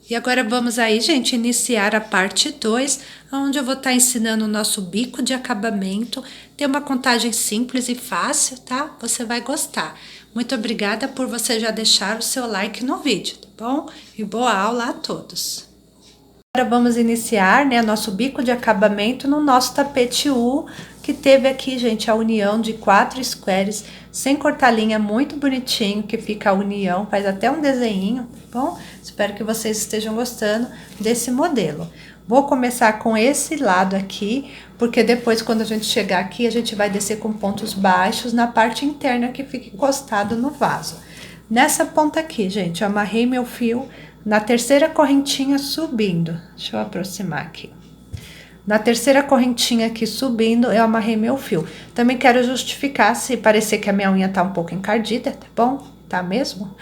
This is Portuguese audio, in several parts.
E agora vamos aí, gente, iniciar a parte 2, onde eu vou estar ensinando o nosso bico de acabamento. Tem uma contagem simples e fácil, tá? Você vai gostar. Muito obrigada por você já deixar o seu like no vídeo, tá bom? E boa aula a todos. Agora vamos iniciar, né, nosso bico de acabamento no nosso tapete U, que teve aqui, gente, a união de 4 squares, sem cortar linha, muito bonitinho, que fica a união, faz até um desenho, tá bom? Espero que vocês estejam gostando desse modelo. Vou começar com esse lado aqui, porque depois, quando a gente chegar aqui, a gente vai descer com pontos baixos na parte interna que fica encostado no vaso. Nessa ponta aqui, gente, eu amarrei meu fio na terceira correntinha subindo. Deixa eu aproximar aqui. Na terceira correntinha aqui subindo, eu amarrei meu fio. Também quero justificar se parecer que a minha unha tá um pouco encardida, tá bom? Tá mesmo?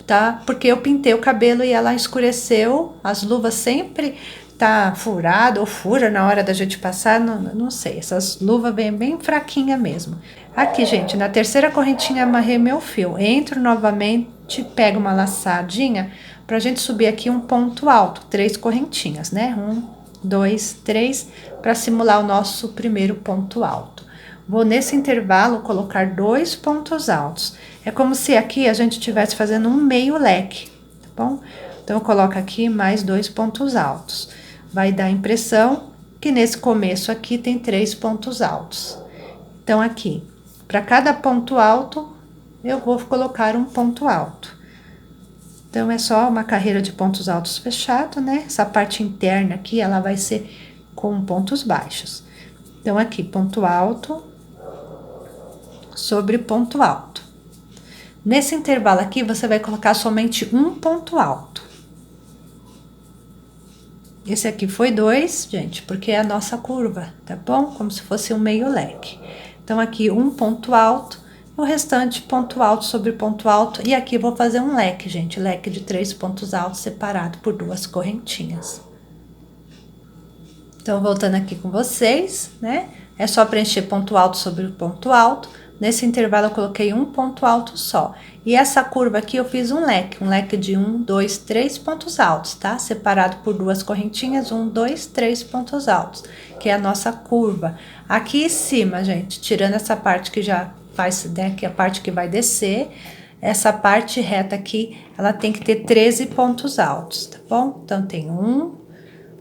Tá? Porque eu pintei o cabelo e ela escureceu. As luvas sempre tá furada ou fura na hora da gente passar, não sei. Essas luvas vêm bem fraquinha mesmo. Aqui, gente, na terceira correntinha amarrei meu fio. Entro novamente, pego uma laçadinha pra gente subir aqui um ponto alto. 3 correntinhas, né? 1, 2, 3, para simular o nosso primeiro ponto alto. Vou nesse intervalo colocar 2 pontos altos. É como se aqui a gente estivesse fazendo um meio leque, tá bom? Então, eu coloco aqui mais 2 pontos altos. Vai dar a impressão que nesse começo aqui tem 3 pontos altos. Então, aqui, para cada ponto alto, eu vou colocar um ponto alto. Então, é só uma carreira de pontos altos fechado, né? Essa parte interna aqui, ela vai ser com pontos baixos. Então, aqui, ponto alto sobre ponto alto. Nesse intervalo aqui, você vai colocar somente um ponto alto. Esse aqui foi 2, gente, porque é a nossa curva, tá bom? Como se fosse um meio leque. Então, aqui, um ponto alto, o restante ponto alto sobre ponto alto. E aqui, vou fazer um leque, gente, leque de 3 pontos altos separado por 2 correntinhas. Então, voltando aqui com vocês, né? É só preencher ponto alto sobre ponto alto. Nesse intervalo, eu coloquei um ponto alto só. E essa curva aqui, eu fiz um leque de 1, 2, 3 pontos altos, tá? Separado por 2 correntinhas, 1, 2, 3 pontos altos, que é a nossa curva. Aqui em cima, gente, tirando essa parte que já faz, né, que é a parte que vai descer, essa parte reta aqui, ela tem que ter 13 pontos altos, tá bom? Então, tem 1,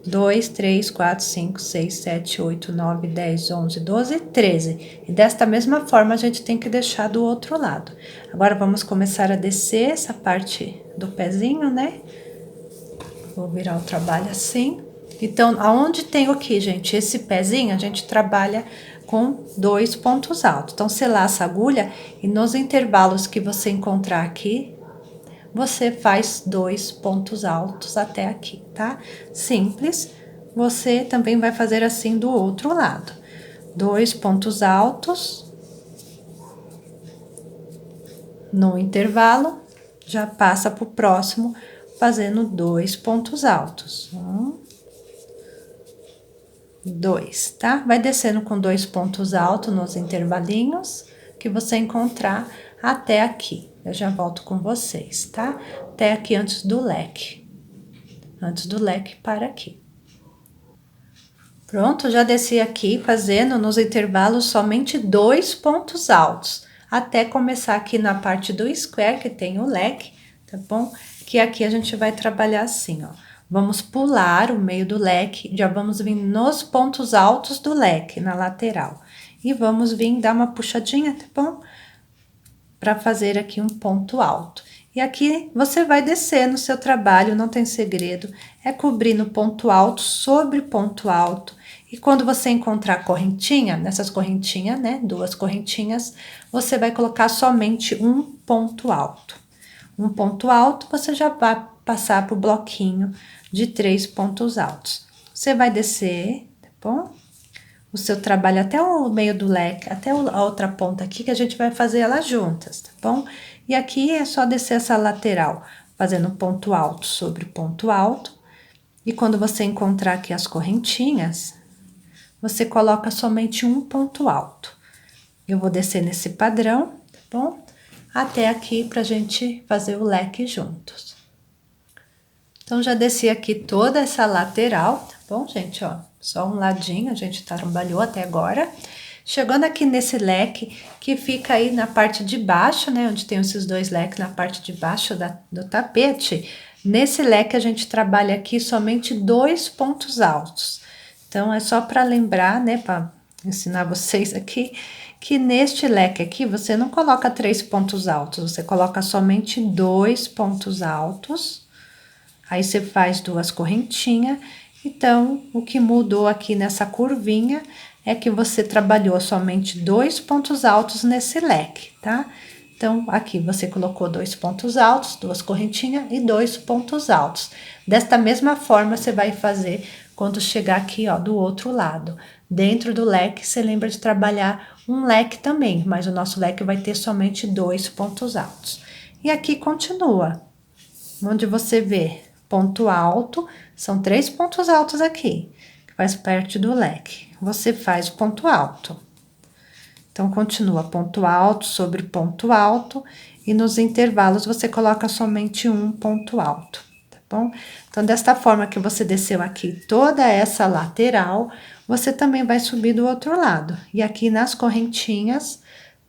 2, 3, 4, 5, 6, 7, 8, 9, 10, 11, 12, 13. E desta mesma forma, a gente tem que deixar do outro lado. Agora, vamos começar a descer essa parte do pezinho, né? Vou virar o trabalho assim. Então, aonde tem o que, gente? Esse pezinho, a gente trabalha com 2 pontos altos. Então, você laça a agulha e nos intervalos que você encontrar aqui, você faz 2 pontos altos até aqui, tá? Simples. Você também vai fazer assim do outro lado. 2 pontos altos. No intervalo, já passa pro próximo, fazendo 2 pontos altos. 1, 2, tá? Vai descendo com 2 pontos altos nos intervalinhos que você encontrar até aqui. Eu já volto com vocês, tá? Até aqui antes do leque. Antes do leque para aqui. Pronto, já desci aqui fazendo nos intervalos somente 2 pontos altos. Até começar aqui na parte do square, que tem o leque, tá bom? Que aqui a gente vai trabalhar assim, ó. Vamos pular o meio do leque, já vamos vir nos pontos altos do leque, na lateral. E vamos vir dar uma puxadinha, tá bom? Para fazer aqui um ponto alto. E aqui você vai descer no seu trabalho, não tem segredo, é cobrindo ponto alto sobre ponto alto. E quando você encontrar a correntinha, nessas correntinhas, né, 2 correntinhas, você vai colocar somente um ponto alto. Um ponto alto, você já vai passar pro bloquinho de 3 pontos altos. Você vai descer, tá bom? O seu trabalho até o meio do leque, até a outra ponta aqui, que a gente vai fazer elas juntas, tá bom? E aqui é só descer essa lateral, fazendo ponto alto sobre ponto alto. E quando você encontrar aqui as correntinhas, você coloca somente um ponto alto. Eu vou descer nesse padrão, tá bom? Até aqui pra gente fazer o leque juntos. Então, já desci aqui toda essa lateral, tá bom, gente? Ó, só um ladinho, a gente trabalhou até agora. Chegando aqui nesse leque, que fica aí na parte de baixo, né? Onde tem esses dois leques na parte de baixo do tapete. Nesse leque, a gente trabalha aqui somente 2 pontos altos. Então, é só para lembrar, né? Para ensinar vocês aqui, que neste leque aqui, você não coloca 3 pontos altos. Você coloca somente 2 pontos altos. Aí, você faz 2 correntinhas. Então, o que mudou aqui nessa curvinha é que você trabalhou somente 2 pontos altos nesse leque, tá? Então, aqui você colocou 2 pontos altos, 2 correntinhas e 2 pontos altos. Desta mesma forma, você vai fazer quando chegar aqui, ó, do outro lado. Dentro do leque, você lembra de trabalhar um leque também, mas o nosso leque vai ter somente 2 pontos altos. E aqui continua, onde você vê ponto alto, são 3 pontos altos aqui, que faz parte do leque. Você faz o ponto alto. Então, continua ponto alto sobre ponto alto, e nos intervalos você coloca somente um ponto alto, tá bom? Então, desta forma que você desceu aqui toda essa lateral, você também vai subir do outro lado. E aqui nas correntinhas,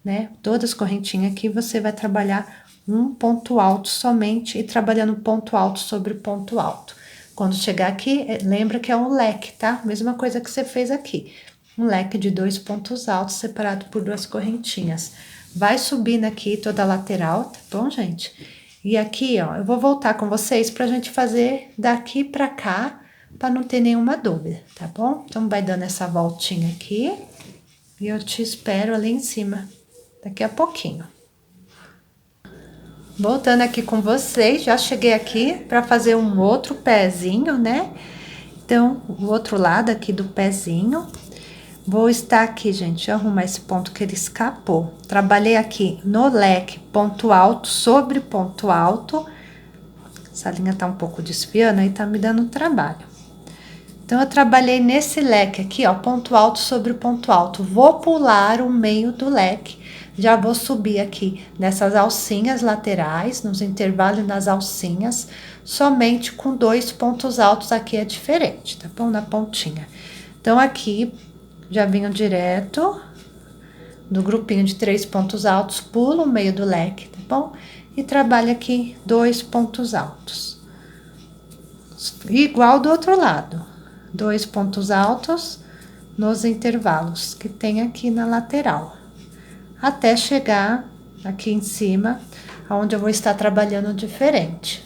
né, todas as correntinhas aqui, você vai trabalhar um ponto alto somente, e trabalhando ponto alto sobre ponto alto. Quando chegar aqui, lembra que é um leque, tá? Mesma coisa que você fez aqui. Um leque de 2 pontos altos separado por 2 correntinhas. Vai subindo aqui toda a lateral, tá bom, gente? E aqui, ó, eu vou voltar com vocês pra gente fazer daqui pra cá, pra não ter nenhuma dúvida, tá bom? Então, vai dando essa voltinha aqui, e eu te espero ali em cima, daqui a pouquinho. Voltando aqui com vocês, já cheguei aqui pra fazer um outro pezinho, né? Então, o outro lado aqui do pezinho. Vou estar aqui, gente, arrumar esse ponto que ele escapou. Trabalhei aqui no leque ponto alto sobre ponto alto. Essa linha tá um pouco desfiando, aí tá me dando trabalho. Então, eu trabalhei nesse leque aqui, ó, ponto alto sobre ponto alto. Vou pular o meio do leque. Já vou subir aqui nessas alcinhas laterais, nos intervalos e nas alcinhas. Somente com 2 pontos altos aqui é diferente, tá bom? Na pontinha. Então, aqui... já venho direto do grupinho de 3 pontos altos, pulo o meio do leque, tá bom? E trabalho aqui 2 pontos altos. Igual do outro lado, 2 pontos altos nos intervalos que tem aqui na lateral. Até chegar aqui em cima, onde eu vou estar trabalhando diferente.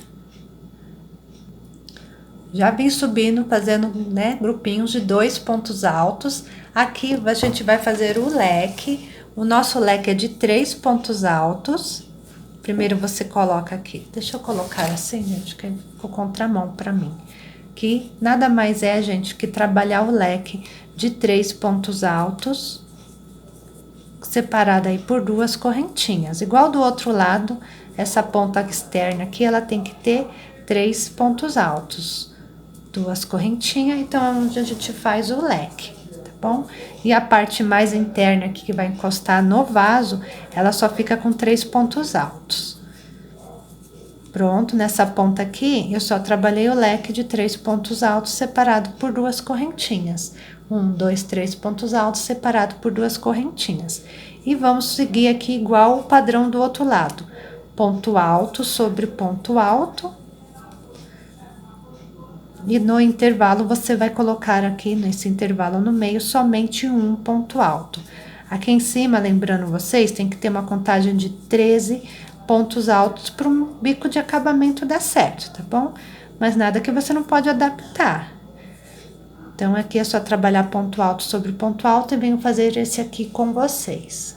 Já vim subindo, fazendo, né, grupinhos de 2 pontos altos. Aqui a gente vai fazer o leque. O nosso leque é de 3 pontos altos. Primeiro você coloca aqui. Deixa eu colocar assim, gente, que ficou contramão pra mim. Que nada mais é, gente, que trabalhar o leque de 3 pontos altos, separado aí por 2 correntinhas. Igual do outro lado, essa ponta externa aqui, ela tem que ter 3 pontos altos. 2 correntinhas, então é onde a gente faz o leque, tá bom? E a parte mais interna aqui, que vai encostar no vaso, ela só fica com 3 pontos altos. Pronto, nessa ponta aqui, eu só trabalhei o leque de 3 pontos altos separado por 2 correntinhas. 1, 2, 3 pontos altos separado por 2 correntinhas. E vamos seguir aqui igual o padrão do outro lado. Ponto alto sobre ponto alto. E no intervalo, você vai colocar aqui, nesse intervalo no meio, somente um ponto alto. Aqui em cima, lembrando vocês, tem que ter uma contagem de 13 pontos altos para um bico de acabamento dar certo, tá bom? Mas nada que você não pode adaptar. Então, aqui é só trabalhar ponto alto sobre ponto alto e venho fazer esse aqui com vocês.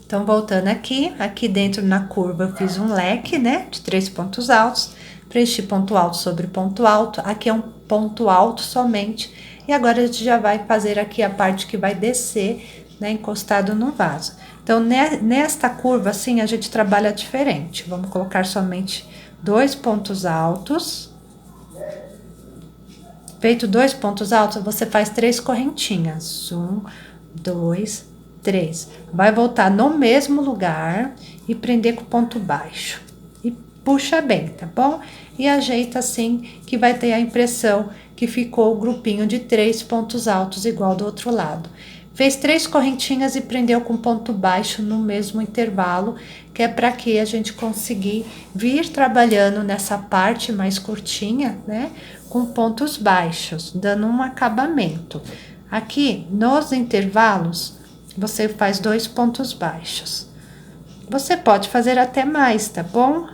Então, voltando aqui dentro na curva eu fiz um leque, né, de 3 pontos altos. Preenchi ponto alto sobre ponto alto, aqui é um ponto alto somente. E agora a gente já vai fazer aqui a parte que vai descer, né, encostado no vaso. Então, nesta curva, assim, a gente trabalha diferente. Vamos colocar somente 2 pontos altos. Feito 2 pontos altos, você faz 3 correntinhas. 1, 2, 3. Vai voltar no mesmo lugar e prender com ponto baixo. E puxa bem, tá bom? E ajeita assim que vai ter a impressão que ficou o grupinho de 3 pontos altos igual do outro lado. Fez 3 correntinhas e prendeu com ponto baixo no mesmo intervalo, que é para que a gente conseguir vir trabalhando nessa parte mais curtinha, né? Com pontos baixos, dando um acabamento. Aqui, nos intervalos, você faz 2 pontos baixos. Você pode fazer até mais, tá bom?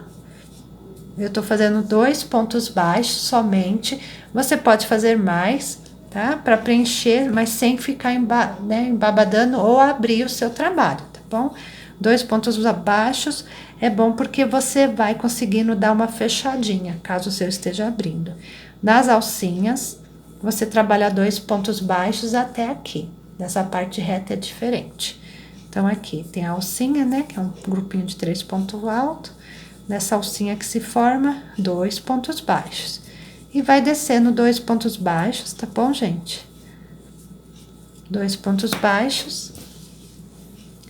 Eu tô fazendo 2 pontos baixos somente. Você pode fazer mais, tá? Para preencher, mas sem ficar embabadando ou abrir o seu trabalho, tá bom? 2 pontos baixos é bom porque você vai conseguindo dar uma fechadinha, caso o seu esteja abrindo. Nas alcinhas, você trabalha 2 pontos baixos até aqui. Nessa parte reta é diferente. Então, aqui tem a alcinha, né? Que é um grupinho de 3 pontos altos. Nessa alcinha que se forma, 2 pontos baixos. E vai descendo 2 pontos baixos, tá bom, gente? 2 pontos baixos.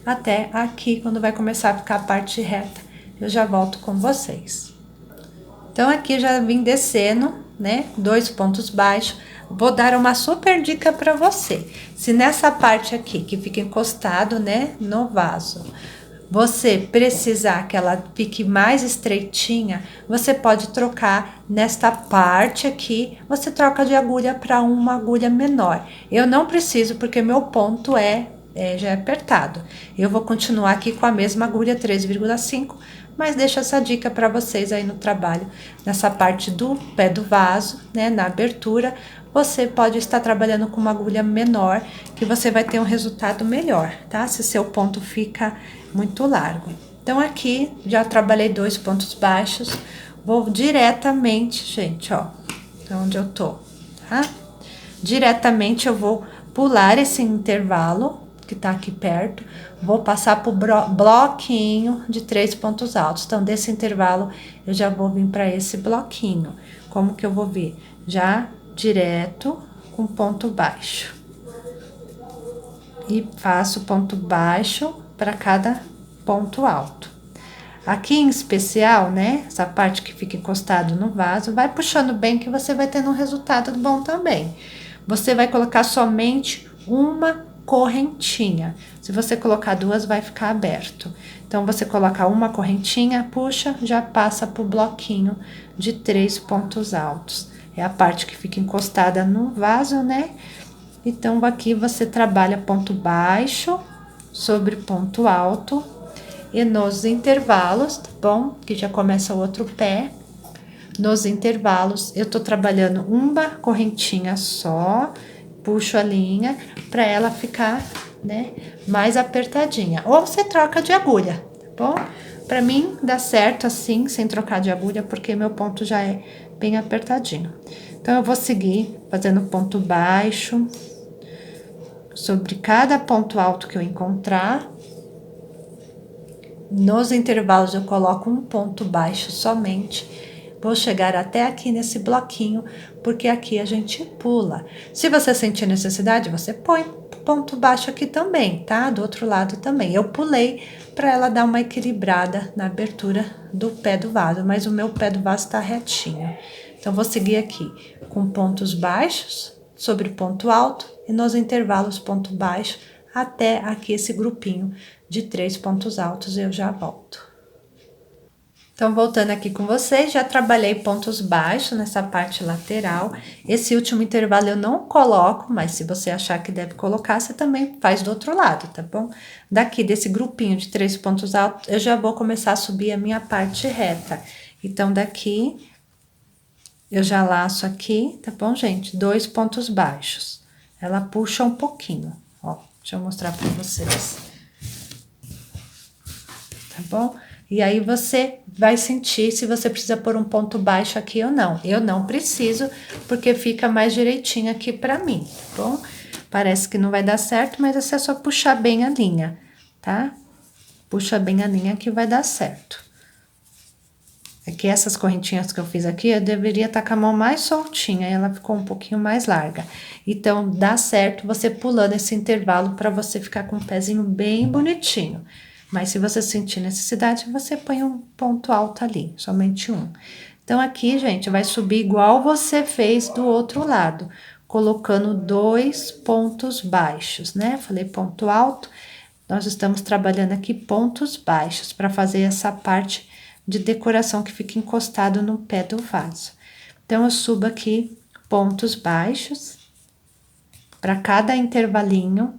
Até aqui, quando vai começar a ficar a parte reta, eu já volto com vocês. Então, aqui já vim descendo, né? 2 pontos baixos. Vou dar uma super dica para você. Se nessa parte aqui, que fica encostado, né, no vaso, você precisar que ela fique mais estreitinha, você pode trocar nesta parte aqui, você troca de agulha para uma agulha menor. Eu não preciso, porque meu ponto já é apertado. Eu vou continuar aqui com a mesma agulha 3,5, mas deixo essa dica para vocês aí no trabalho. Nessa parte do pé do vaso, né, na abertura, você pode estar trabalhando com uma agulha menor, que você vai ter um resultado melhor, tá? Se seu ponto fica muito largo. Então, aqui, já trabalhei 2 pontos baixos, vou diretamente, gente, ó, onde eu tô, tá? Diretamente eu vou pular esse intervalo, que tá aqui perto, vou passar pro bloquinho de 3 pontos altos. Então, desse intervalo, eu já vou vir para esse bloquinho. Como que eu vou vir? Já direto com ponto baixo. E faço ponto baixo para cada ponto alto. Aqui em especial, né, essa parte que fica encostado no vaso, vai puxando bem que você vai tendo um resultado bom também. Você vai colocar somente uma correntinha. Se você colocar 2, vai ficar aberto. Então, você coloca uma correntinha, puxa, já passa pro bloquinho de 3 pontos altos. É a parte que fica encostada no vaso, né? Então, aqui você trabalha ponto baixo sobre ponto alto. E nos intervalos, tá bom? Que já começa o outro pé. Nos intervalos, eu tô trabalhando uma correntinha só, puxo a linha para ela ficar, né, mais apertadinha. Ou você troca de agulha, tá bom? Para mim, dá certo assim, sem trocar de agulha, porque meu ponto já é bem apertadinho. Então, eu vou seguir fazendo ponto baixo sobre cada ponto alto que eu encontrar. Nos intervalos, eu coloco um ponto baixo somente. Vou chegar até aqui nesse bloquinho, porque aqui a gente pula. Se você sentir necessidade, você põe ponto baixo aqui também, tá? Do outro lado também. Eu pulei para ela dar uma equilibrada na abertura do pé do vaso, mas o meu pé do vaso tá retinho. Então, vou seguir aqui com pontos baixos sobre ponto alto e nos intervalos ponto baixo até aqui esse grupinho de 3 pontos altos. Eu já volto. Então, voltando aqui com vocês, já trabalhei pontos baixos nessa parte lateral. Esse último intervalo eu não coloco, mas se você achar que deve colocar, você também faz do outro lado, tá bom? Daqui desse grupinho de 3 pontos altos, eu já vou começar a subir a minha parte reta. Então, daqui, eu já laço aqui, tá bom, gente? 2 pontos baixos. Ela puxa um pouquinho, ó. Deixa eu mostrar pra vocês. Tá bom? E aí, você vai sentir se você precisa pôr um ponto baixo aqui ou não. Eu não preciso, porque fica mais direitinho aqui pra mim, tá bom? Parece que não vai dar certo, mas é só puxar bem a linha, tá? Puxa bem a linha que vai dar certo. É que essas correntinhas que eu fiz aqui, eu deveria estar com a mão mais soltinha, e ela ficou um pouquinho mais larga. Então, dá certo você pulando esse intervalo pra você ficar com o pezinho bem bonitinho. Mas se você sentir necessidade, você põe um ponto alto ali, somente um. Então, aqui, gente, vai subir igual você fez do outro lado, colocando 2 pontos baixos, né? Falei ponto alto, nós estamos trabalhando aqui pontos baixos para fazer essa parte de decoração que fica encostado no pé do vaso. Então, eu subo aqui pontos baixos para cada intervalinho,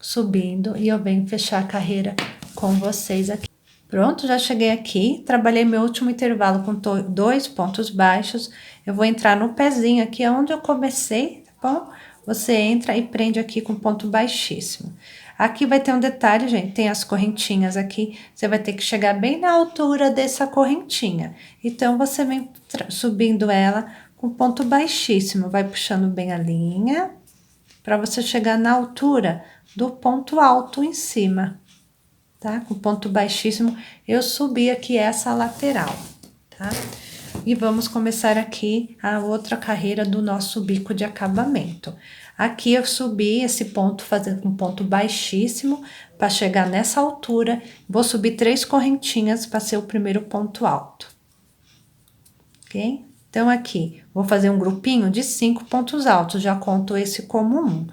subindo, e eu venho fechar a carreira com vocês aqui. Pronto, já cheguei aqui, trabalhei meu último intervalo com 2 pontos baixos. Eu vou entrar no pezinho aqui, onde eu comecei, tá bom? Você entra e prende aqui com ponto baixíssimo. Aqui vai ter um detalhe, gente, tem as correntinhas aqui, você vai ter que chegar bem na altura dessa correntinha. Então, você vem subindo ela com ponto baixíssimo, vai puxando bem a linha, para você chegar na altura do ponto alto em cima, tá? Com ponto baixíssimo, eu subi aqui essa lateral, tá? E vamos começar aqui a outra carreira do nosso bico de acabamento. Aqui eu subi esse ponto fazendo um ponto baixíssimo para chegar nessa altura. Vou subir 3 correntinhas para ser o primeiro ponto alto, ok? Então, aqui, vou fazer um grupinho de 5 pontos altos, já conto esse como um.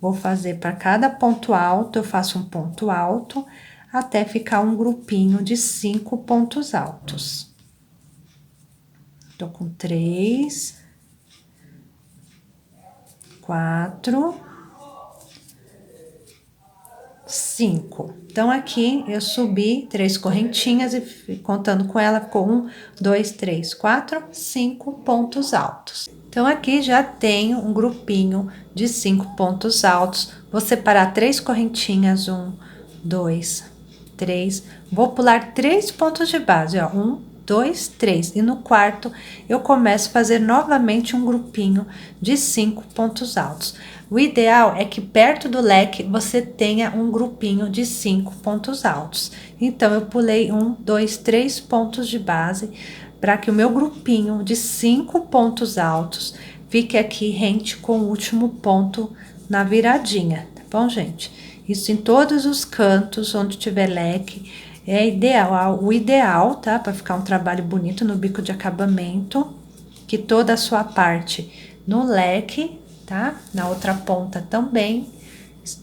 Vou fazer para cada ponto alto, eu faço um ponto alto, até ficar um grupinho de 5 pontos altos. Tô com 3, 4, 5. Então, aqui eu subi 3 correntinhas e contando com ela ficou 1, 2, 3, 4, 5 pontos altos. Então, aqui já tenho um grupinho de 5 pontos altos. Vou separar 3 correntinhas, 1, 2, 3. Vou pular 3 pontos de base, ó, 1, 2, 3. E no quarto, eu começo a fazer novamente um grupinho de 5 pontos altos. O ideal é que perto do leque você tenha um grupinho de 5 pontos altos. Então, eu pulei 1, 2, 3 pontos de base para que o meu grupinho de 5 pontos altos fique aqui rente com o último ponto na viradinha, tá bom, gente? Isso em todos os cantos onde tiver leque. É ideal, o ideal, tá? Para ficar um trabalho bonito no bico de acabamento, que toda a sua parte no leque, tá? Na outra ponta também.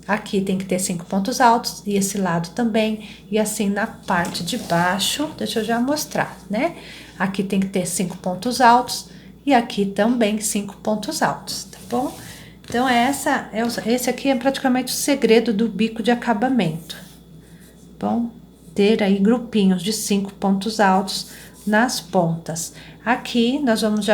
Aqui tem que ter 5 pontos altos e esse lado também. E assim na parte de baixo, deixa eu já mostrar, né? Aqui tem que ter 5 pontos altos e aqui também 5 pontos altos, tá bom? Então, esse aqui é praticamente o segredo do bico de acabamento, tá bom? Ter aí grupinhos de 5 pontos altos nas pontas. Aqui nós vamos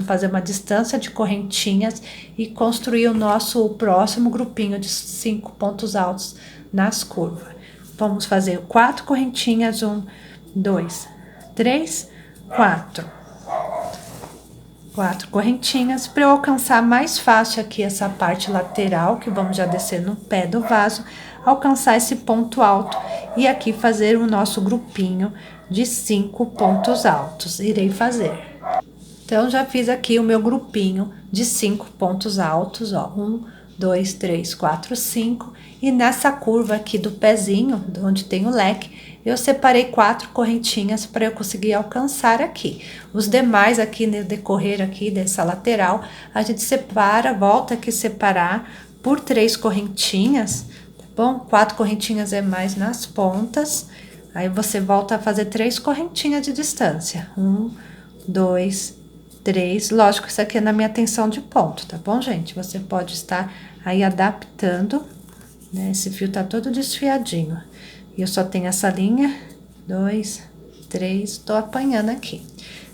fazer uma distância de correntinhas e construir o nosso próximo grupinho de 5 pontos altos nas curvas. Vamos fazer 4 correntinhas, 1, 2, 3, 4. 4 correntinhas para eu alcançar mais fácil aqui essa parte lateral, que vamos já descer no pé do vaso, alcançar esse ponto alto e aqui fazer o nosso grupinho de 5 pontos altos. Irei fazer. Então, já fiz aqui o meu grupinho de 5 pontos altos, ó. 1, 2, 3, 4, 5. E nessa curva aqui do pezinho, onde tem o leque, eu separei 4 correntinhas para eu conseguir alcançar aqui. Os demais aqui no decorrer aqui dessa lateral, a gente separa, volta aqui separar por 3 correntinhas, tá bom? 4 correntinhas é mais nas pontas. Aí você volta a fazer 3 correntinhas de distância. 1, 2, 3. Lógico, isso aqui é na minha tensão de ponto, tá bom, gente? Você pode estar aí adaptando, né? Esse fio tá todo desfiadinho. E eu só tenho essa linha, 2, 3, tô apanhando aqui.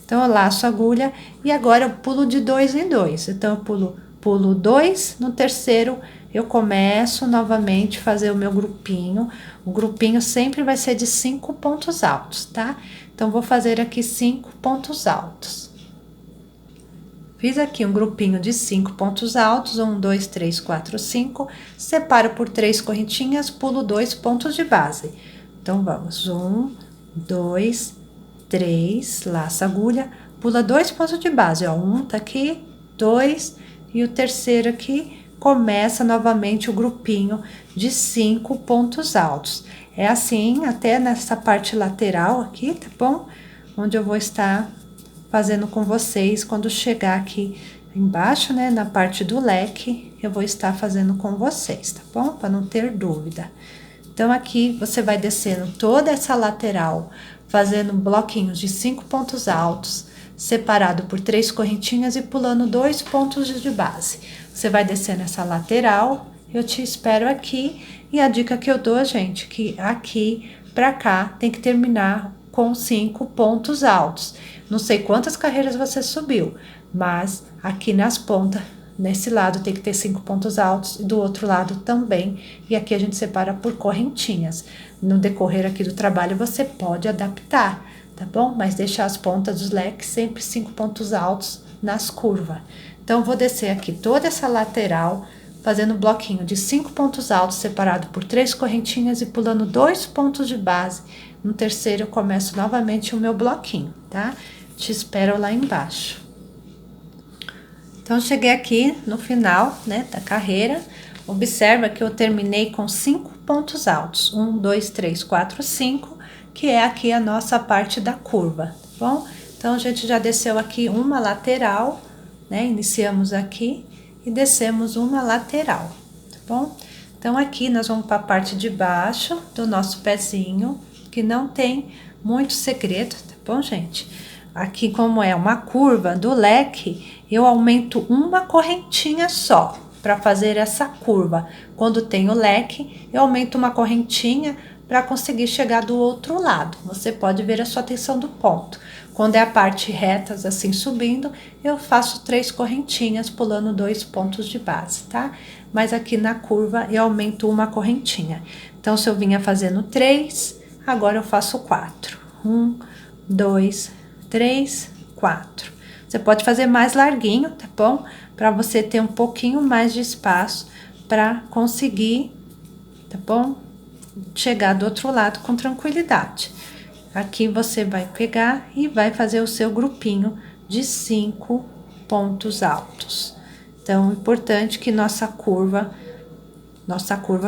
Então, eu laço a agulha e agora eu pulo de 2 em 2. Então, eu pulo 2, no terceiro eu começo novamente a fazer o meu grupinho. O grupinho sempre vai ser de 5 pontos altos, tá? Então, vou fazer aqui 5 pontos altos. Fiz aqui um grupinho de 5 pontos altos, 1, 2, 3, 4, 5. Separo por 3 correntinhas, pulo 2 pontos de base. Então, vamos, 1, 2, 3, laça a agulha, pula 2 pontos de base, ó. 1 tá aqui, 2, e o terceiro aqui, começa novamente o grupinho de 5 pontos altos. É assim até nessa parte lateral aqui, tá bom? Onde eu vou estar fazendo com vocês quando chegar aqui embaixo, né, na parte do leque, eu vou estar fazendo com vocês, tá bom? Para não ter dúvida. Então, aqui você vai descendo toda essa lateral, fazendo bloquinhos de 5 pontos altos, separado por 3 correntinhas e pulando 2 pontos de base. Você vai descendo essa lateral, eu te espero aqui. E a dica que eu dou, gente, que aqui pra cá tem que terminar com 5 pontos altos. Não sei quantas carreiras você subiu, mas aqui nas pontas, nesse lado tem que ter 5 pontos altos e do outro lado também. E aqui a gente separa por correntinhas. No decorrer aqui do trabalho você pode adaptar, tá bom? Mas deixar as pontas dos leques sempre 5 pontos altos nas curvas. Então, vou descer aqui toda essa lateral, fazendo um bloquinho de 5 pontos altos, separado por 3 correntinhas e pulando 2 pontos de base. No terceiro, eu começo novamente o meu bloquinho, tá? Te espero lá embaixo. Então, cheguei aqui no final, né, da carreira. Observa que eu terminei com 5 pontos altos. 1, 2, 3, 4, 5, que é aqui a nossa parte da curva, tá bom? Então, a gente já desceu aqui uma lateral, né? Iniciamos aqui e descemos uma lateral, tá bom? Então, aqui nós vamos para a parte de baixo do nosso pezinho, que não tem muito segredo, tá bom, gente? Aqui, como é uma curva do leque, eu aumento uma correntinha só para fazer essa curva. Quando tem o leque, eu aumento uma correntinha para conseguir chegar do outro lado. Você pode ver a sua tensão do ponto. Quando é a parte retas assim subindo, eu faço 3 correntinhas pulando 2 pontos de base, tá? Mas aqui na curva eu aumento uma correntinha. Então, se eu vinha fazendo 3, agora eu faço 4. 1, 2, 3, 4. Você pode fazer mais larguinho, tá bom? Para você ter um pouquinho mais de espaço para conseguir, tá bom? Chegar do outro lado com tranquilidade. Aqui você vai pegar e vai fazer o seu grupinho de 5 pontos altos. Então, é importante que nossa curva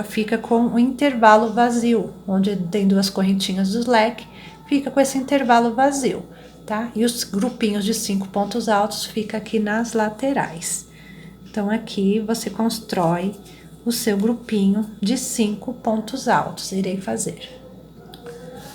fica com um intervalo vazio, onde tem 2 correntinhas do leque, fica com esse intervalo vazio, tá? E os grupinhos de 5 pontos altos fica aqui nas laterais. Então, aqui você constrói o seu grupinho de 5 pontos altos, irei fazer.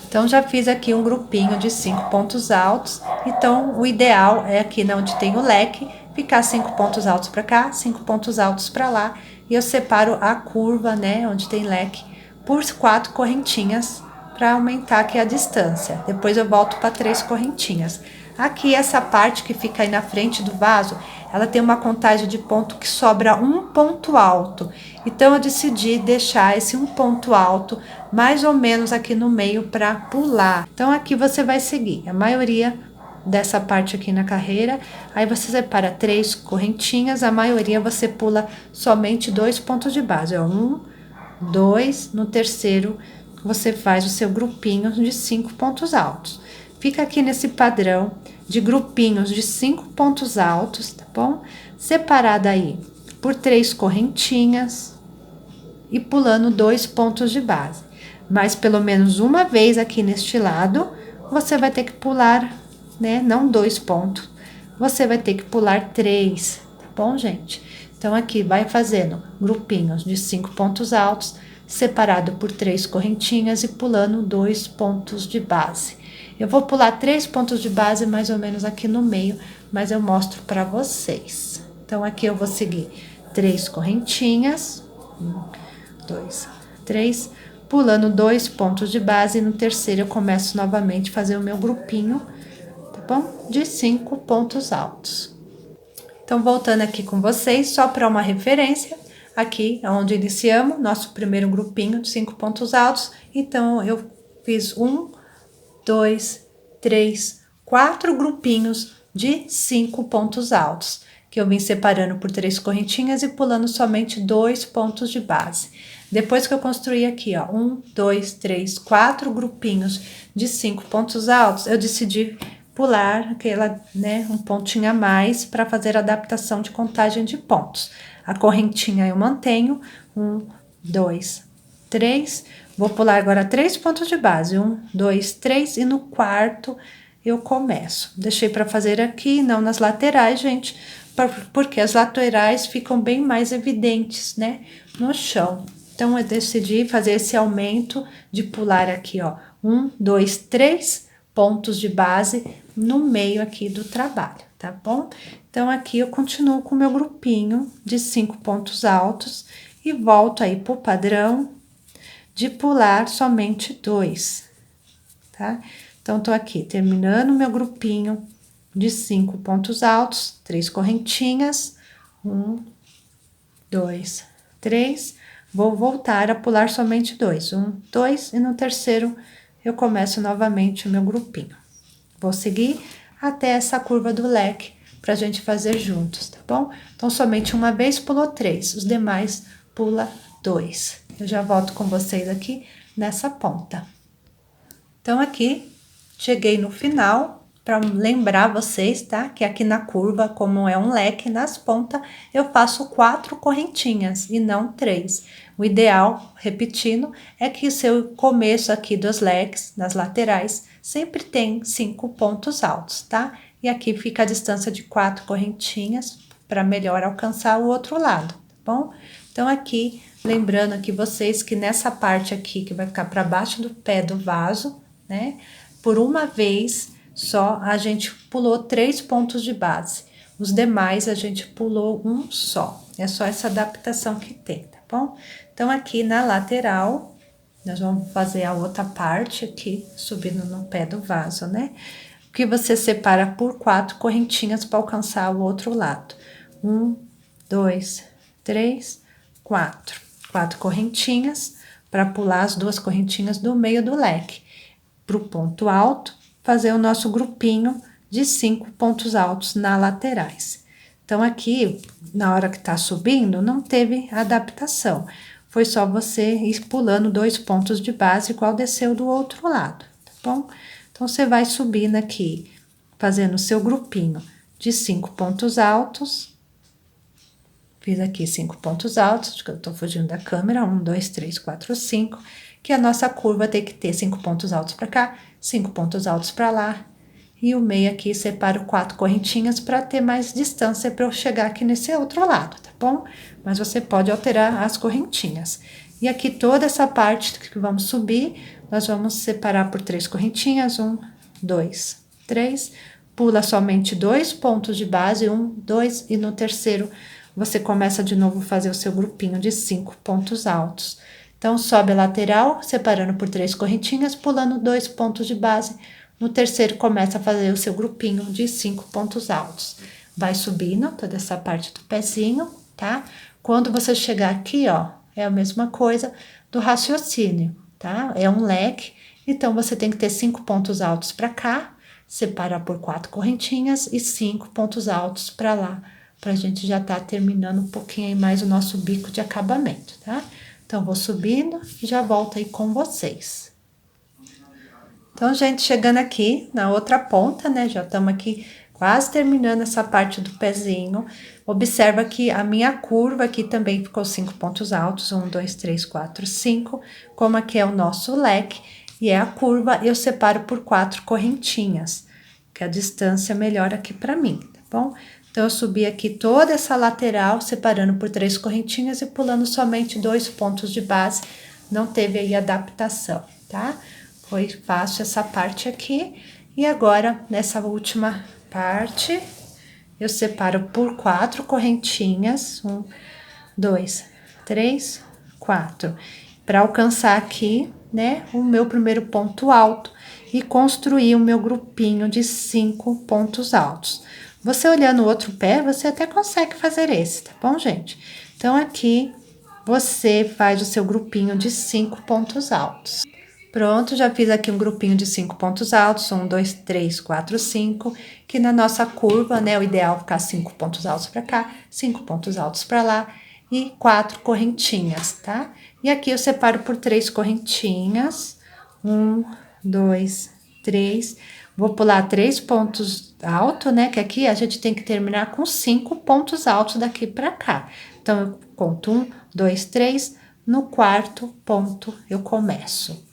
Então, já fiz aqui um grupinho de 5 pontos altos. Então, o ideal é aqui onde tem o leque, ficar 5 pontos altos para cá, 5 pontos altos para lá. E eu separo a curva, né, onde tem leque, por 4 correntinhas para aumentar aqui a distância. Depois eu volto para 3 correntinhas. Aqui, essa parte que fica aí na frente do vaso, ela tem uma contagem de ponto que sobra um ponto alto. Então, eu decidi deixar esse um ponto alto mais ou menos aqui no meio para pular. Então, aqui você vai seguir a maioria dessa parte aqui na carreira. Aí, você separa 3 correntinhas, a maioria você pula somente 2 pontos de base. Ó, 1, 2, no terceiro você faz o seu grupinho de 5 pontos altos. Fica aqui nesse padrão de grupinhos de 5 pontos altos, tá bom? Separada aí por 3 correntinhas e pulando 2 pontos de base. Mas pelo menos uma vez aqui neste lado, você vai ter que pular, né? Não 2 pontos, você vai ter que pular 3, tá bom, gente? Então, aqui vai fazendo grupinhos de 5 pontos altos, separado por 3 correntinhas e pulando 2 pontos de base. Eu vou pular 3 pontos de base mais ou menos aqui no meio, mas eu mostro para vocês. Então, aqui eu vou seguir 3 correntinhas, 1, 2, 3, pulando 2 pontos de base, e no terceiro eu começo novamente a fazer o meu grupinho, tá bom? De 5 pontos altos. Então, voltando aqui com vocês, só para uma referência, aqui é onde iniciamos nosso primeiro grupinho de 5 pontos altos. Então, eu fiz 1, 2, 3, 4 grupinhos de 5 pontos altos, que eu vim separando por 3 correntinhas e pulando somente 2 pontos de base. Depois que eu construí aqui, ó, 1, 2, 3, 4 grupinhos de 5 pontos altos, eu decidi pular aquela, né, um pontinho a mais para fazer a adaptação de contagem de pontos. A correntinha eu mantenho, 1, 2, 3, vou pular agora 3 pontos de base, 1, 2, 3, e no quarto eu começo. Deixei para fazer aqui, não nas laterais, gente, porque as laterais ficam bem mais evidentes, né, no chão. Então, eu decidi fazer esse aumento de pular aqui, ó, 1, 2, 3 pontos de base no meio aqui do trabalho, tá bom? Então, aqui eu continuo com o meu grupinho de 5 pontos altos e volto aí pro padrão de pular somente 2, tá? Então, tô aqui terminando o meu grupinho de 5 pontos altos, 3 correntinhas, 1, 2, 3, vou voltar a pular somente 2, 1, 2, e no terceiro eu começo novamente o meu grupinho. Vou seguir até essa curva do leque pra gente fazer juntos, tá bom? Então, somente uma vez pulou 3, os demais pula 2. Eu já volto com vocês aqui nessa ponta. Então, aqui, cheguei no final, para lembrar vocês, tá? Que aqui na curva, como é um leque, nas pontas, eu faço 4 correntinhas e não 3. O ideal, repetindo, é que o seu começo aqui dos leques, nas laterais, sempre tem 5 pontos altos, tá? E aqui fica a distância de 4 correntinhas, para melhor alcançar o outro lado, tá bom? Então, aqui, lembrando aqui vocês que nessa parte aqui, que vai ficar para baixo do pé do vaso, né? Por uma vez só, a gente pulou 3 pontos de base. Os demais, a gente pulou um só. É só essa adaptação que tem, tá bom? Então, aqui na lateral, nós vamos fazer a outra parte aqui, subindo no pé do vaso, né? Que você separa por 4 correntinhas para alcançar o outro lado. 1, 2, 3, 4. 4 correntinhas para pular as 2 correntinhas do meio do leque. Para o ponto alto, fazer o nosso grupinho de 5 pontos altos na laterais. Então, aqui, na hora que tá subindo, não teve adaptação. Foi só você ir pulando 2 pontos de base, igual desceu do outro lado, tá bom? Então, você vai subindo aqui, fazendo o seu grupinho de 5 pontos altos. Fiz aqui 5 pontos altos, que eu tô fugindo da câmera, 1, 2, 3, 4, 5, que a nossa curva tem que ter 5 pontos altos para cá, 5 pontos altos para lá, e o meio aqui separo 4 correntinhas para ter mais distância para eu chegar aqui nesse outro lado, tá bom? Mas você pode alterar as correntinhas. E aqui toda essa parte que vamos subir, nós vamos separar por 3 correntinhas, 1, 2, 3, pula somente 2 pontos de base, 1, 2, e no terceiro você começa de novo a fazer o seu grupinho de 5 pontos altos. Então, sobe a lateral, separando por 3 correntinhas, pulando 2 pontos de base. No terceiro, começa a fazer o seu grupinho de 5 pontos altos. Vai subindo toda essa parte do pezinho, tá? Quando você chegar aqui, ó, é a mesma coisa do raciocínio, tá? É um leque, então você tem que ter 5 pontos altos para cá, separar por 4 correntinhas e 5 pontos altos para lá, pra gente já tá terminando um pouquinho aí mais o nosso bico de acabamento, tá? Então, vou subindo e já volto aí com vocês. Então, gente, chegando aqui na outra ponta, né? Já estamos aqui quase terminando essa parte do pezinho. Observa que a minha curva aqui também ficou 5 pontos altos. 1, 2, 3, 4, 5. Como aqui é o nosso leque e é a curva, eu separo por 4 correntinhas, que a distância melhora aqui pra mim, tá bom? Então, eu subi aqui toda essa lateral, separando por 3 correntinhas e pulando somente 2 pontos de base. Não teve aí adaptação, tá? Foi fácil essa parte aqui. E agora, nessa última parte, eu separo por 4 correntinhas. 1, 2, 3, 4. Para alcançar aqui, né, o meu primeiro ponto alto e construir o meu grupinho de 5 pontos altos. Você olhando o outro pé, você até consegue fazer esse, tá bom, gente? Então, aqui, você faz o seu grupinho de 5 pontos altos. Pronto, já fiz aqui um grupinho de 5 pontos altos, 1, 2, 3, 4, 5, que na nossa curva, né, o ideal é ficar 5 pontos altos para cá, 5 pontos altos para lá e 4 correntinhas, tá? E aqui eu separo por 3 correntinhas, 1, 2, 3, Vou pular 3 pontos altos, né? Que aqui a gente tem que terminar com 5 pontos altos daqui pra cá. Então, eu conto 1, 2, 3. No quarto ponto, eu começo.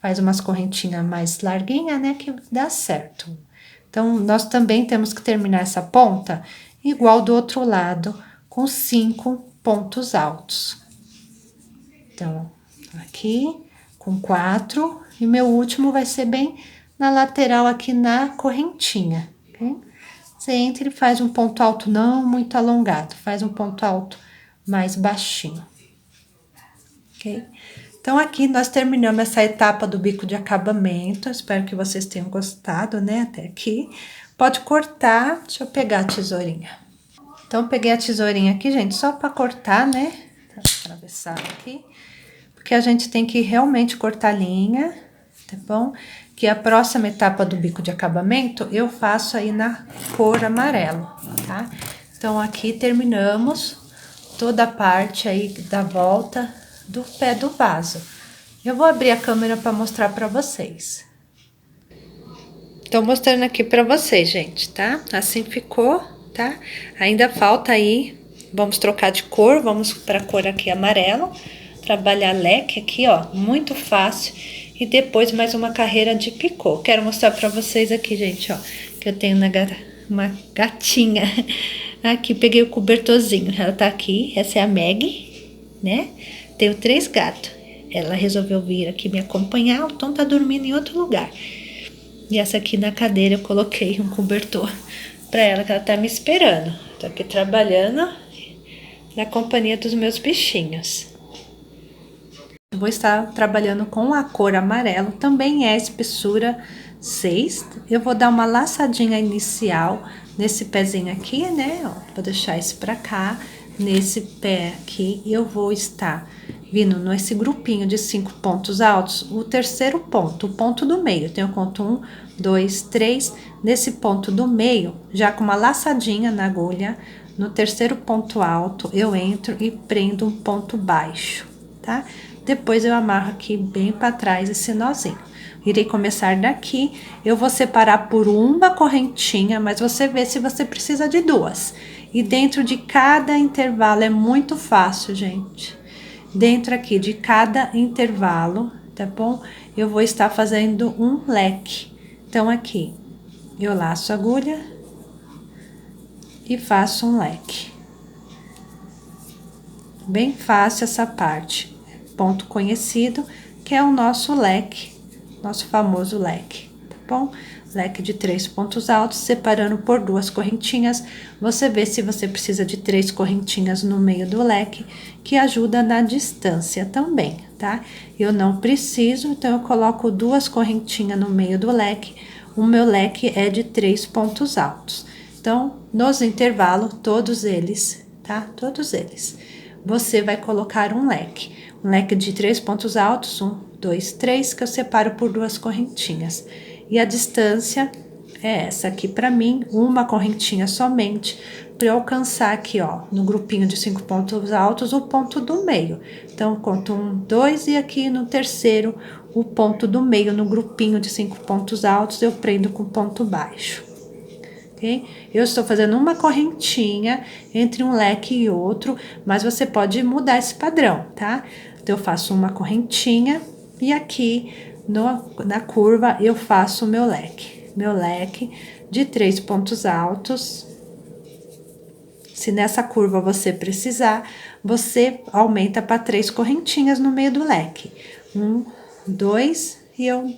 Faz umas correntinhas mais larguinhas, né? Que dá certo. Então, nós também temos que terminar essa ponta igual do outro lado, com 5 pontos altos. Então, aqui com 4, e meu último vai ser bem na lateral aqui na correntinha, ok? Você entra e faz um ponto alto não muito alongado, faz um ponto alto mais baixinho, ok? Então, aqui nós terminamos essa etapa do bico de acabamento, espero que vocês tenham gostado, né, até aqui. Pode cortar, deixa eu pegar a tesourinha. Então, peguei a tesourinha aqui, gente, só para cortar, né, pra atravessar aqui. Porque a gente tem que realmente cortar a linha, tá bom? Que a próxima etapa do bico de acabamento eu faço aí na cor amarelo, tá? Então, aqui terminamos toda a parte aí da volta do pé do vaso. Eu vou abrir a câmera para mostrar para vocês. Tô mostrando aqui para vocês, gente, tá? Assim ficou, tá? Ainda falta aí, vamos trocar de cor, vamos para a cor aqui amarelo. Trabalhar leque aqui, ó, muito fácil. E depois mais uma carreira de picô. Quero mostrar pra vocês aqui, gente, ó, que eu tenho uma gatinha. Aqui, peguei o cobertorzinho, ela tá aqui, essa é a Meg, né? Tenho 3 gatos. Ela resolveu vir aqui me acompanhar, o Tom tá dormindo em outro lugar. E essa aqui na cadeira eu coloquei um cobertor pra ela, que ela tá me esperando. Tô aqui trabalhando na companhia dos meus bichinhos. Eu vou estar trabalhando com a cor amarelo, também é espessura 6. Eu vou dar uma laçadinha inicial nesse pezinho aqui, né? Ó, vou deixar esse pra cá. Nesse pé aqui, eu vou estar vindo nesse grupinho de 5 pontos altos, o terceiro ponto, o ponto do meio. Então, eu conto 1, 2, 3. Nesse ponto do meio, já com uma laçadinha na agulha, no terceiro ponto alto, eu entro e prendo um ponto baixo, tá? Depois eu amarro aqui bem para trás esse nozinho. Irei começar daqui, eu vou separar por uma correntinha, mas você vê se você precisa de 2. E dentro de cada intervalo, é muito fácil, gente. Dentro aqui de cada intervalo, tá bom? Eu vou estar fazendo um leque. Então, aqui, eu laço a agulha e faço um leque. Bem fácil essa parte. Ponto conhecido, que é o nosso leque, nosso famoso leque, tá bom? Leque de 3 pontos altos, separando por 2 correntinhas. Você vê se você precisa de 3 correntinhas no meio do leque, que ajuda na distância também, tá? Eu não preciso, então eu coloco 2 correntinhas no meio do leque. O meu leque é de 3 pontos altos. Então, nos intervalos, todos eles, tá? Todos eles. Você vai colocar um leque de 3 pontos altos, 1, 2, 3, que eu separo por 2 correntinhas. E a distância é essa aqui pra mim, uma correntinha somente, para eu alcançar aqui, ó, no grupinho de 5 pontos altos, o ponto do meio. Então, conto 1, 2, e aqui no terceiro, o ponto do meio, no grupinho de 5 pontos altos, eu prendo com ponto baixo. Okay? Eu estou fazendo uma correntinha entre um leque e outro, mas você pode mudar esse padrão, tá? Então, eu faço uma correntinha e aqui na curva eu faço o meu leque de 3 pontos altos. Se nessa curva você precisar, você aumenta para 3 correntinhas no meio do leque. 1, 2, e eu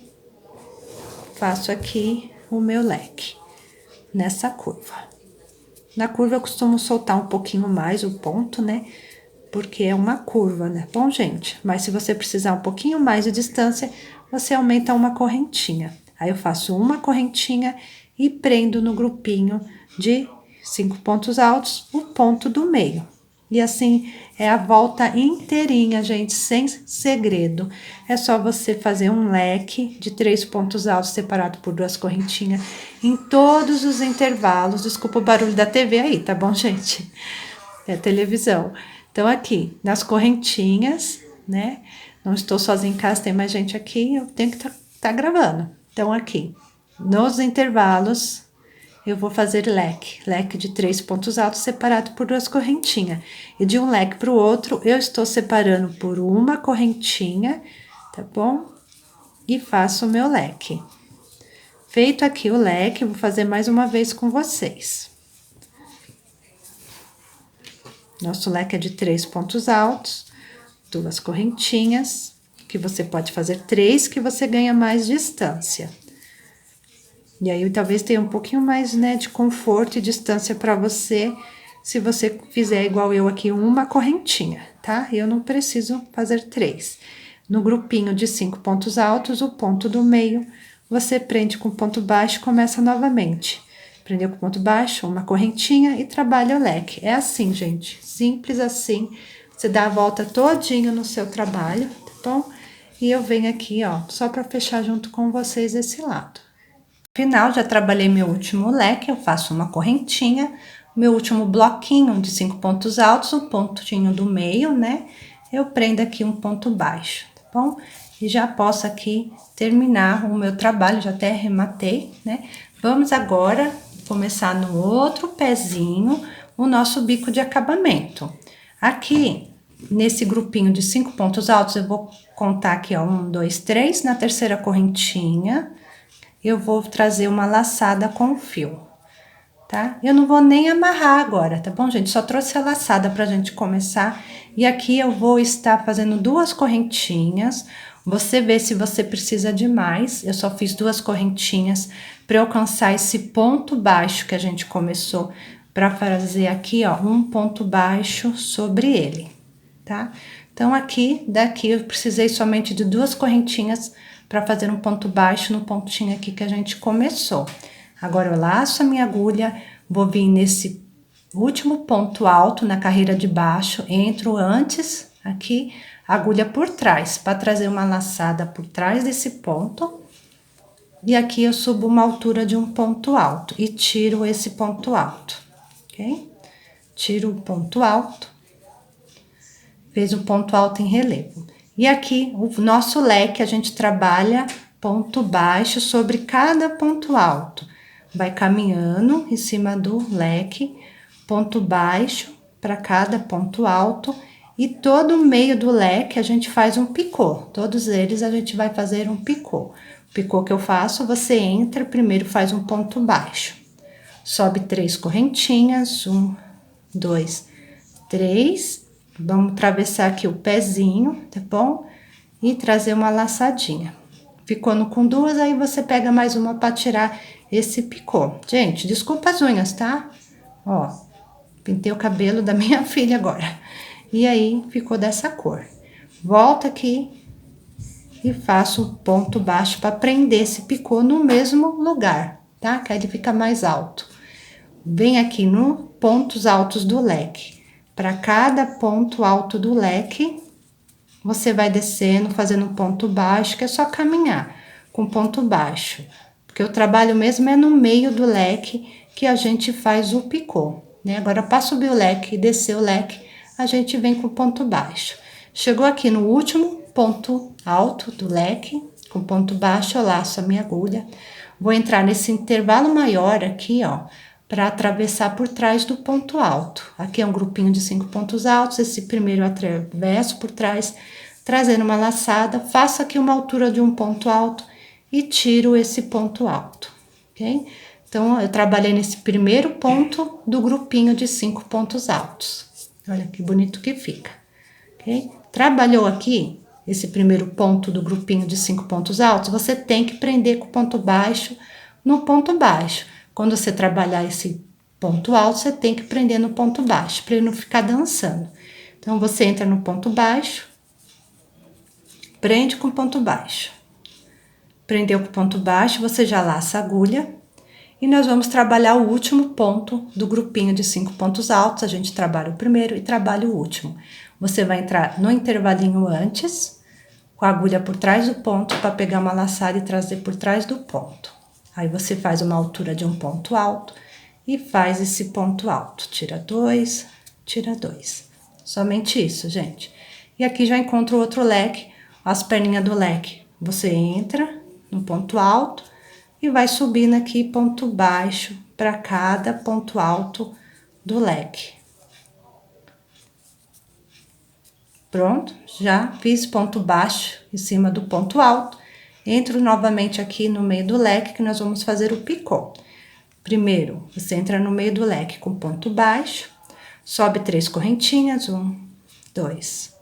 faço aqui o meu leque nessa curva. Na curva eu costumo soltar um pouquinho mais o ponto, né? Porque é uma curva, né? Bom, gente, mas se você precisar um pouquinho mais de distância, você aumenta uma correntinha. Aí eu faço uma correntinha e prendo no grupinho de 5 pontos altos, o ponto do meio. E assim é a volta inteirinha, gente, sem segredo. É só você fazer um leque de 3 pontos altos separado por 2 correntinhas em todos os intervalos. Desculpa o barulho da TV aí, tá bom, gente? É televisão. Então, aqui, nas correntinhas, né? Não estou sozinha em casa, tem mais gente aqui, eu tenho que tá gravando. Então, aqui, nos intervalos, eu vou fazer leque de 3 pontos altos separado por 2 correntinhas. E de um leque para o outro, eu estou separando por uma correntinha, tá bom? E faço o meu leque. Feito aqui o leque, vou fazer mais uma vez com vocês. Nosso leque é de 3 pontos altos, 2 correntinhas, que você pode fazer 3, que você ganha mais distância. E aí, talvez tenha um pouquinho mais, né, de conforto e distância para você, se você fizer igual eu aqui, uma correntinha, tá? Eu não preciso fazer 3. No grupinho de 5 pontos altos, o ponto do meio, você prende com ponto baixo e começa novamente. Prendeu com ponto baixo, uma correntinha e trabalha o leque. É assim, gente, simples assim. Você dá a volta todinho no seu trabalho, tá bom? E eu venho aqui, ó, só para fechar junto com vocês esse lado. Final, já trabalhei meu último leque, eu faço uma correntinha, meu último bloquinho de 5 pontos altos, o pontinho do meio, né? Eu prendo aqui um ponto baixo, tá bom? E já posso aqui terminar o meu trabalho, já até arrematei, né? Vamos agora começar no outro pezinho, o nosso bico de acabamento. Aqui, nesse grupinho de 5 pontos altos, eu vou contar aqui, ó, 1, 2, 3, na terceira correntinha, eu vou trazer uma laçada com fio, tá? Eu não vou nem amarrar agora, tá bom, gente? Só trouxe a laçada pra gente começar. E aqui eu vou estar fazendo 2 correntinhas. Você vê se você precisa de mais. Eu só fiz 2 correntinhas para alcançar esse ponto baixo que a gente começou, para fazer aqui, ó, um ponto baixo sobre ele, tá? Então, daqui eu precisei somente de 2 correntinhas para fazer um ponto baixo no pontinho aqui que a gente começou. Agora, eu laço a minha agulha, vou vir nesse último ponto alto na carreira de baixo, entro antes aqui, agulha por trás, para trazer uma laçada por trás desse ponto. E aqui eu subo uma altura de um ponto alto e tiro esse ponto alto, ok? Tiro o ponto alto, fez o ponto alto em relevo. E aqui, o nosso leque, a gente trabalha ponto baixo sobre cada ponto alto. Vai caminhando em cima do leque, ponto baixo para cada ponto alto. E todo o meio do leque a gente faz um picô. Todos eles a gente vai fazer um picô. O picô que eu faço, você entra, primeiro faz um ponto baixo. Sobe 3 correntinhas, 1, 2, 3. Vamos atravessar aqui o pezinho, tá bom? E trazer uma laçadinha. Ficando com 2, aí você pega mais uma para tirar esse picô. Gente, desculpa as unhas, tá? Ó, pintei o cabelo da minha filha agora. E aí, ficou dessa cor. Volto aqui e faço um ponto baixo para prender esse picô no mesmo lugar, tá? Que aí ele fica mais alto. Vem aqui no pontos altos do leque. Para cada ponto alto do leque, você vai descendo, fazendo um ponto baixo, que é só caminhar com ponto baixo. Porque o trabalho mesmo é no meio do leque que a gente faz o picô, né? Agora, para subir o leque e descer o leque, a gente vem com ponto baixo. Chegou aqui no último ponto alto do leque, com ponto baixo, eu laço a minha agulha. Vou entrar nesse intervalo maior aqui, ó, para atravessar por trás do ponto alto. Aqui é um grupinho de 5 pontos altos, esse primeiro eu atravesso por trás, trazendo uma laçada, faço aqui uma altura de um ponto alto e tiro esse ponto alto, ok? Então, eu trabalhei nesse primeiro ponto do grupinho de 5 pontos altos. Olha que bonito que fica, ok? Trabalhou aqui esse primeiro ponto do grupinho de 5 pontos altos, você tem que prender com o ponto baixo no ponto baixo. Quando você trabalhar esse ponto alto, você tem que prender no ponto baixo, para ele não ficar dançando. Então, você entra no ponto baixo, prende com ponto baixo. Prendeu com ponto baixo, você já laça a agulha. E nós vamos trabalhar o último ponto do grupinho de 5 pontos altos. A gente trabalha o primeiro e trabalha o último. Você vai entrar no intervalinho antes, com a agulha por trás do ponto, para pegar uma laçada e trazer por trás do ponto. Aí, você faz uma altura de um ponto alto e faz esse ponto alto. Tira 2, tira 2. Somente isso, gente. E aqui já encontra o outro leque, as perninhas do leque. Você entra no ponto alto e vai subindo aqui ponto baixo para cada ponto alto do leque. Pronto, já fiz ponto baixo em cima do ponto alto. Entro novamente aqui no meio do leque que nós vamos fazer o picô. Primeiro, você entra no meio do leque com ponto baixo, sobe 3 correntinhas, 1, 2,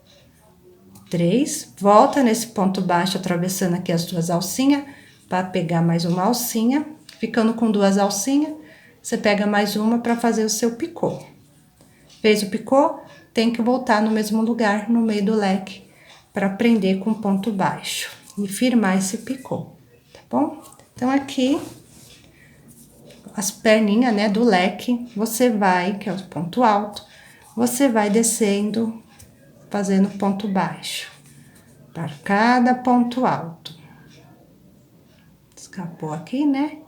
3, volta nesse ponto baixo, atravessando aqui as 2 alcinhas, para pegar mais uma alcinha, ficando com 2 alcinhas, você pega mais uma para fazer o seu picô. Fez o picô, tem que voltar no mesmo lugar, no meio do leque, para prender com ponto baixo e firmar esse picô, tá bom? Então, aqui, as perninhas, né, do leque, você vai, que é o ponto alto, você vai descendo, fazendo ponto baixo, para cada ponto alto. Escapou aqui, né?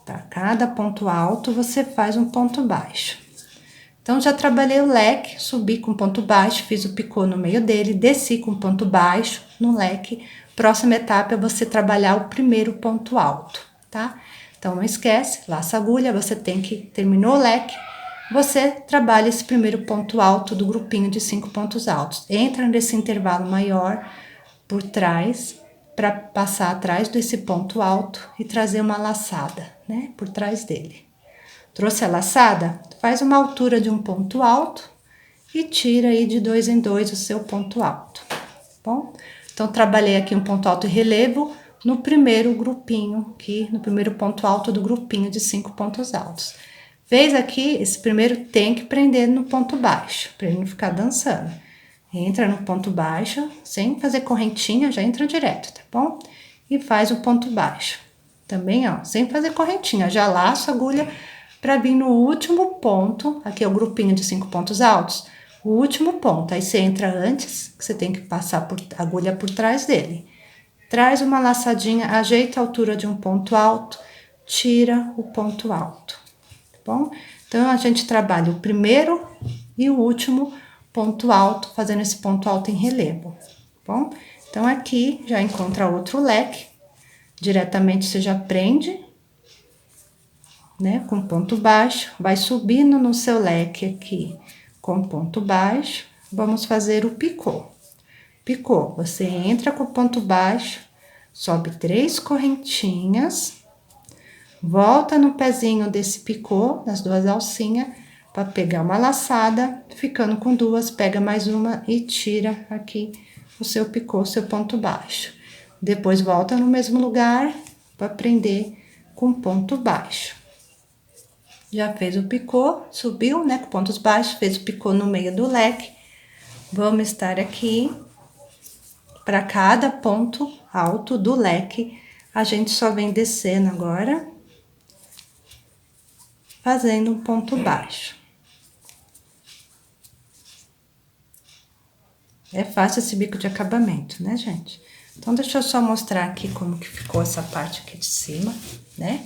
Para cada ponto alto, você faz um ponto baixo. Então, já trabalhei o leque, subi com ponto baixo, fiz o picô no meio dele, desci com ponto baixo no leque. Próxima etapa é você trabalhar o primeiro ponto alto, tá? Então, não esquece, laça a agulha, você tem que, terminou o leque, você trabalha esse primeiro ponto alto do grupinho de 5 pontos altos. Entra nesse intervalo maior por trás, para passar atrás desse ponto alto e trazer uma laçada, né, por trás dele. Trouxe a laçada? Faz uma altura de um ponto alto e tira aí de 2 em 2 o seu ponto alto, tá bom? Então, trabalhei aqui um ponto alto e relevo no primeiro grupinho, aqui no primeiro ponto alto do grupinho de 5 pontos altos. Fez aqui, esse primeiro tem que prender no ponto baixo, para ele não ficar dançando. Entra no ponto baixo, sem fazer correntinha, já entra direto, tá bom? E faz o ponto baixo. Também, ó, sem fazer correntinha, já laço a agulha para vir no último ponto, aqui é o grupinho de 5 pontos altos, o último ponto, aí você entra antes, que você tem que passar a agulha por trás dele. Traz uma laçadinha, ajeita a altura de um ponto alto, tira o ponto alto, tá bom? Então, a gente trabalha o primeiro e o último ponto alto, fazendo esse ponto alto em relevo, tá bom? Então, aqui já encontra outro leque, diretamente você já prende, né, com ponto baixo, vai subindo no seu leque aqui com ponto baixo, vamos fazer o picô. Picô, você entra com ponto baixo, sobe 3 correntinhas, volta no pezinho desse picô, das 2 alcinhas, para pegar uma laçada, ficando com 2, pega mais uma e tira aqui o seu picô, seu ponto baixo. Depois volta no mesmo lugar para prender com ponto baixo. Já fez o picô, subiu, né, com pontos baixos, fez o picô no meio do leque. Vamos estar aqui, para cada ponto alto do leque, a gente só vem descendo agora, fazendo um ponto baixo. É fácil esse bico de acabamento, né, gente? Então, deixa eu só mostrar aqui como que ficou essa parte aqui de cima, né?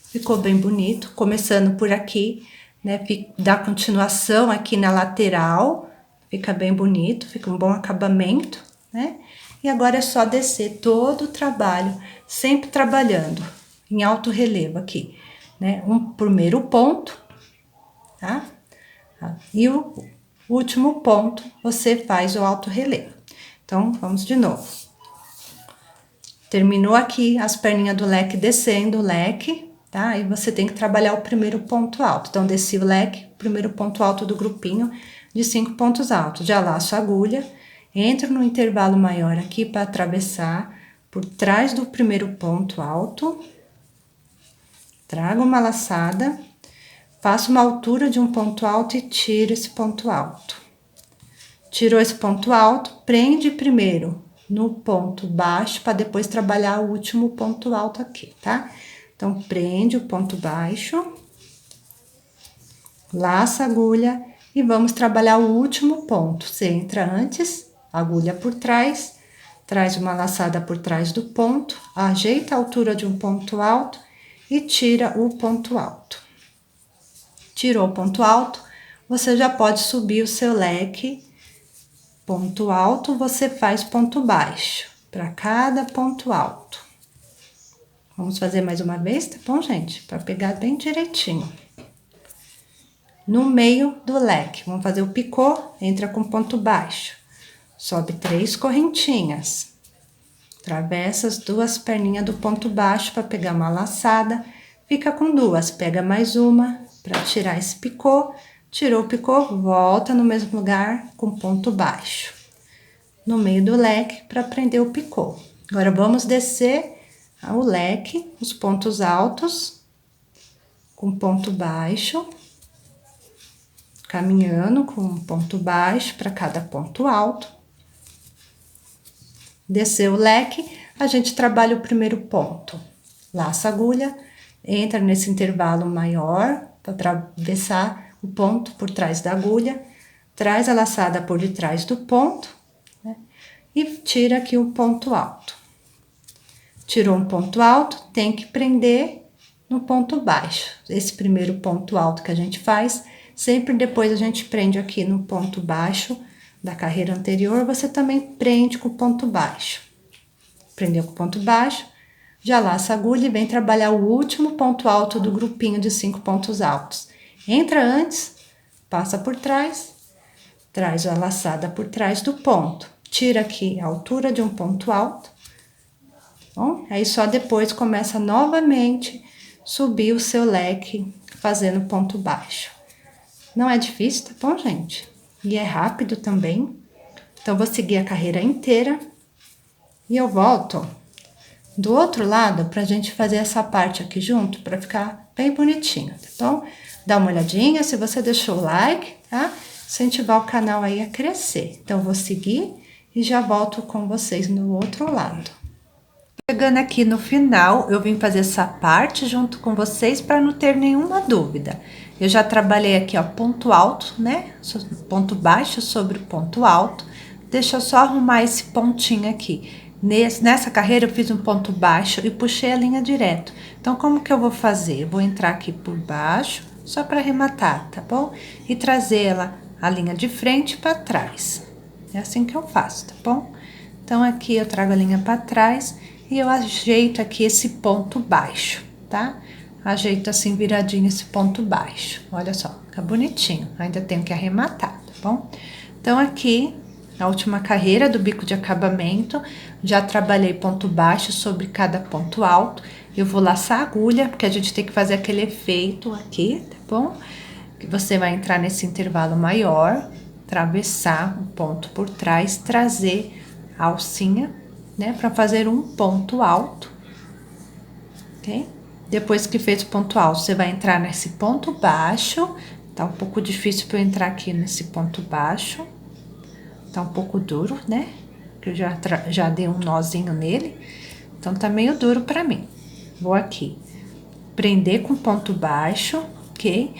Ficou bem bonito, começando por aqui, né? Dá continuação aqui na lateral, fica bem bonito, fica um bom acabamento, né? E agora é só descer todo o trabalho, sempre trabalhando em alto relevo aqui, né? Um primeiro ponto, tá? E o último ponto, você faz o alto relevo. Então, vamos de novo. Terminou aqui as perninhas do leque, descendo o leque, tá? Aí você tem que trabalhar o primeiro ponto alto. Então, desci o leque, primeiro ponto alto do grupinho de 5 pontos altos. Já laço a agulha, entro no intervalo maior aqui para atravessar por trás do primeiro ponto alto. Trago uma laçada, faço uma altura de um ponto alto e tiro esse ponto alto. Tirou esse ponto alto, prende primeiro no ponto baixo, para depois trabalhar o último ponto alto aqui, tá? Então, prende o ponto baixo, laça a agulha e vamos trabalhar o último ponto. Você entra antes, agulha por trás, traz uma laçada por trás do ponto, ajeita a altura de um ponto alto e tira o ponto alto. Tirou o ponto alto, você já pode subir o seu leque. Ponto alto, você faz ponto baixo para cada ponto alto. Vamos fazer mais uma vez, tá bom, gente? Para pegar bem direitinho. No meio do leque, vamos fazer o picô, entra com ponto baixo. Sobe 3 correntinhas. Atravessa as 2 perninhas do ponto baixo para pegar uma laçada. Fica com 2, pega mais uma para tirar esse picô. Tirou o picô, volta no mesmo lugar com ponto baixo. No meio do leque para prender o picô. Agora, vamos descer o leque, os pontos altos, com ponto baixo. Caminhando com um ponto baixo para cada ponto alto. Desceu o leque, a gente trabalha o primeiro ponto. Laça a agulha, entra nesse intervalo maior para atravessar o ponto por trás da agulha, traz a laçada por detrás do ponto, né? E tira aqui o ponto alto. Tirou um ponto alto, tem que prender no ponto baixo. Esse primeiro ponto alto que a gente faz, sempre depois a gente prende aqui no ponto baixo da carreira anterior, você também prende com o ponto baixo. Prendeu com o ponto baixo, já laça a agulha e vem trabalhar o último ponto alto do grupinho de 5 pontos altos. Entra antes, passa por trás, traz a laçada por trás do ponto. Tira aqui a altura de um ponto alto. Bom, aí só depois começa novamente subir o seu leque fazendo ponto baixo. Não é difícil, tá bom, gente? E é rápido também. Então, vou seguir a carreira inteira. E eu volto do outro lado pra gente fazer essa parte aqui junto, pra ficar bem bonitinho, tá bom? Dá uma olhadinha, se você deixou o like, tá? Incentivar o canal aí a crescer. Então, vou seguir e já volto com vocês no outro lado. Chegando aqui no final, eu vim fazer essa parte junto com vocês para não ter nenhuma dúvida. Eu já trabalhei aqui, ó, ponto alto, né? Ponto baixo sobre o ponto alto. Deixa eu só arrumar esse pontinho aqui. Nessa carreira eu fiz um ponto baixo e puxei a linha direto. Então, como que eu vou fazer? Eu vou entrar aqui por baixo, só para arrematar, tá bom? E trazer a linha de frente para trás. É assim que eu faço, tá bom? Então, aqui eu trago a linha para trás e eu ajeito aqui esse ponto baixo, tá? Ajeito assim viradinho esse ponto baixo. Olha só, fica bonitinho. Ainda tenho que arrematar, tá bom? Então, aqui, a última carreira do bico de acabamento, já trabalhei ponto baixo sobre cada ponto alto. Eu vou laçar a agulha, porque a gente tem que fazer aquele efeito aqui, tá bom? Que você vai entrar nesse intervalo maior, atravessar o ponto por trás, trazer a alcinha, né? Pra fazer um ponto alto, ok? Depois que fez o ponto alto, você vai entrar nesse ponto baixo. Tá um pouco difícil para eu entrar aqui nesse ponto baixo. Tá um pouco duro, né? Que eu já dei um nozinho nele. Então, tá meio duro para mim. Vou aqui prender com ponto baixo, ok?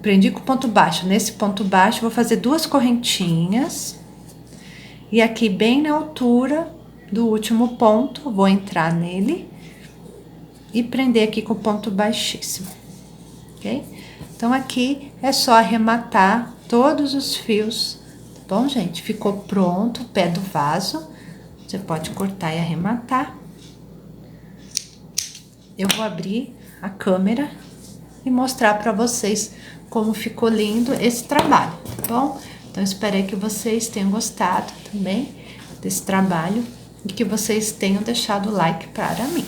Prendi com ponto baixo. Nesse ponto baixo, vou fazer 2 correntinhas. E aqui, bem na altura do último ponto, vou entrar nele. E prender aqui com ponto baixíssimo, ok? Então, aqui é só arrematar todos os fios, tá bom, gente? Ficou pronto o pé do vaso. Você pode cortar e arrematar. Eu vou abrir a câmera e mostrar pra vocês como ficou lindo esse trabalho, tá bom? Então, espero que vocês tenham gostado também desse trabalho e que vocês tenham deixado o like para mim.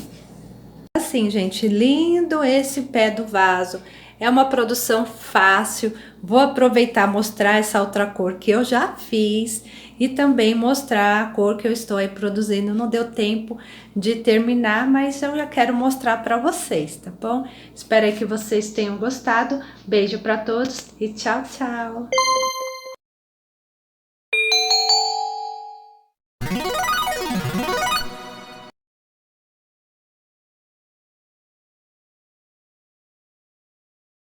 Assim, gente, lindo esse pé do vaso. É uma produção fácil. Vou aproveitar e mostrar essa outra cor que eu já fiz e também mostrar a cor que eu estou aí produzindo. Não deu tempo de terminar, mas eu já quero mostrar para vocês, tá bom? Espero aí que vocês tenham gostado. Beijo para todos e tchau, tchau!